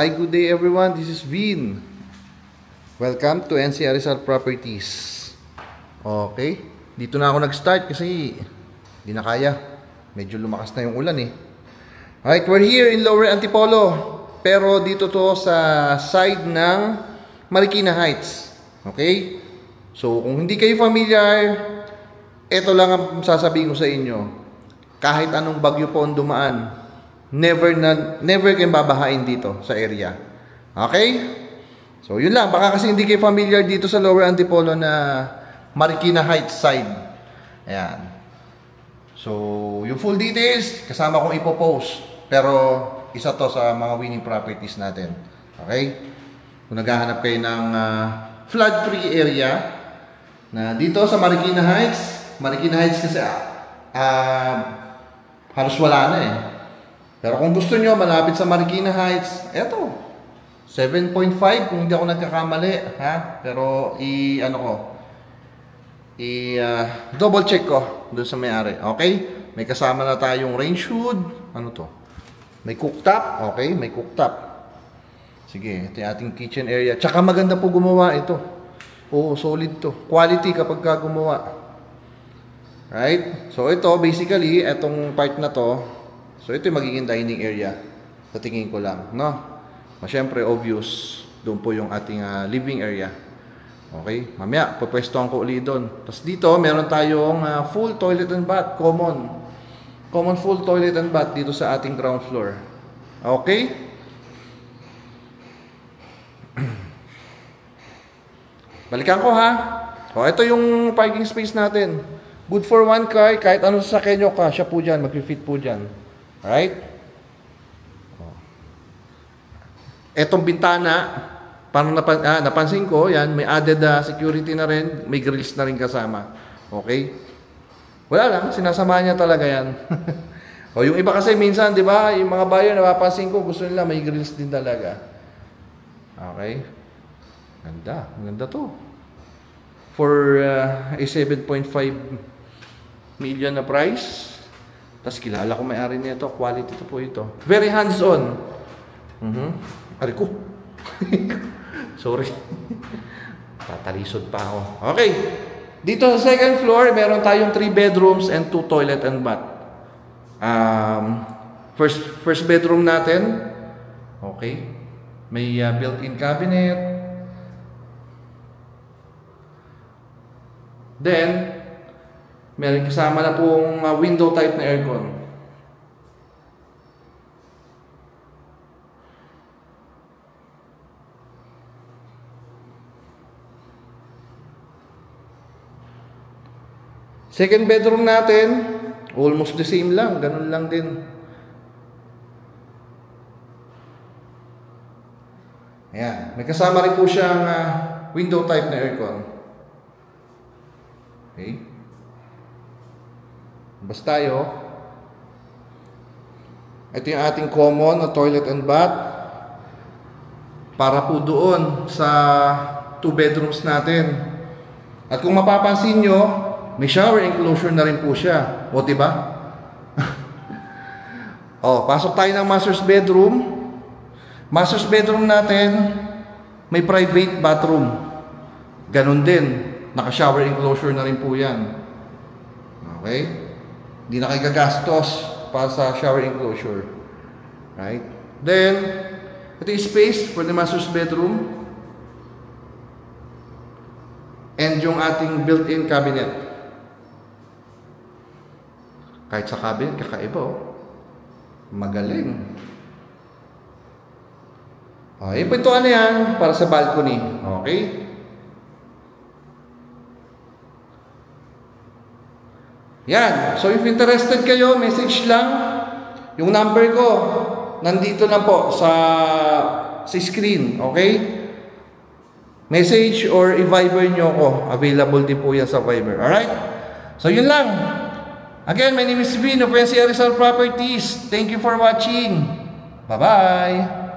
Hi, good day everyone. This is Vin. Welcome to NC Rizal Properties. Okay, dito na ako nag-start kasi hindi na kaya. Medyo lumakas na yung ulan eh. Alright, we're here in Lower Antipolo. Pero dito to sa side ng Marikina Heights. Okay? So, kung hindi kayo familiar, ito lang ang sasabihin ko sa inyo. Kahit anong bagyo po ang dumaan, never kayong babahain dito sa area. Okay? So, yun lang. Baka kasi hindi kayo familiar dito sa Lower Antipolo na Marikina Heights side. Ayan. So, yung full details, kasama kong ipopost. Pero, isa to sa mga winning properties natin. Okay? Kung naghahanap kayo ng flood-free area na dito sa Marikina Heights. Marikina Heights kasi halos wala na eh. Pero kung gusto nyo, malapit sa Marikina Heights, eto, 7.5 kung hindi ako nagkakamali, ha? Pero, double check ko doon sa may-ari, okay? May kasama na tayong range hood, ano to? May cooktop, okay? May cooktop. Sige, ito yung ating kitchen area. Tsaka maganda po gumawa ito. Oo, solid to. Quality kapag ka gumawa. Right? So, ito, basically, etong part na to, so, ito yung magiging dining area. Sa tingin ko lang, no? Siyempre, obvious. Doon po yung ating living area. Okay? Mamaya, pupwestohan ko ulit doon. Tapos dito, meron tayong full toilet and bath. Common full toilet and bath dito sa ating ground floor. Okay? Balikan ko, ha? O, ito yung parking space natin. Good for one car. Kahit anong sasakyan nyo, kasya po dyan. Mag-fit po dyan. Alright? Etong bintana, parang napansin ko, yan, may added security na rin, may grills na rin kasama. Okay? Wala lang, sinasama niya talaga yan. O yung iba kasi minsan, di ba, yung mga buyer, napapansin ko, gusto nila may grills din talaga. Okay? Ganda, ganda to. For a 7.5 million na price. Tapos kilala ko may-ari nito, quality to po ito. Very hands-on. Ari ko. Sorry. Tatalisod pa ako. Okay. Dito sa second floor, meron tayong 3 bedrooms and 2 toilet and bath. First bedroom natin. Okay. May built-in cabinet. Then, meron kasama na pong window type na aircon. Second bedroom natin, almost the same lang, ganun lang din. Ayan, may kasama rin po siyang window type na aircon. Okay. Basta tayo. Ito yung ating common na toilet and bath. Para po doon sa 2 bedrooms natin. At kung mapapansin nyo, may shower enclosure na rin po siya. O, diba? O, pasok tayo ng master's bedroom. Master's bedroom natin, may private bathroom. Ganon din. Naka-shower enclosure na rin po yan. Okay? Hindi na kayo gagastos para sa shower enclosure. Right? Then, ito yung space for the master's bedroom. And yung ating built-in cabinet. Kahit sa cabinet, kakaiba oh. Magaling. Okay, ito ano yan para sa balcony. Okay? Yan. So, if interested kayo, message lang. Yung number ko, nandito na po sa screen. Okay? Message or i-Viber nyo ako. Available din po yan sa Viber. Alright? So, yun lang. Again, my name is Vin of NC Rizal Properties. Thank you for watching. Bye-bye.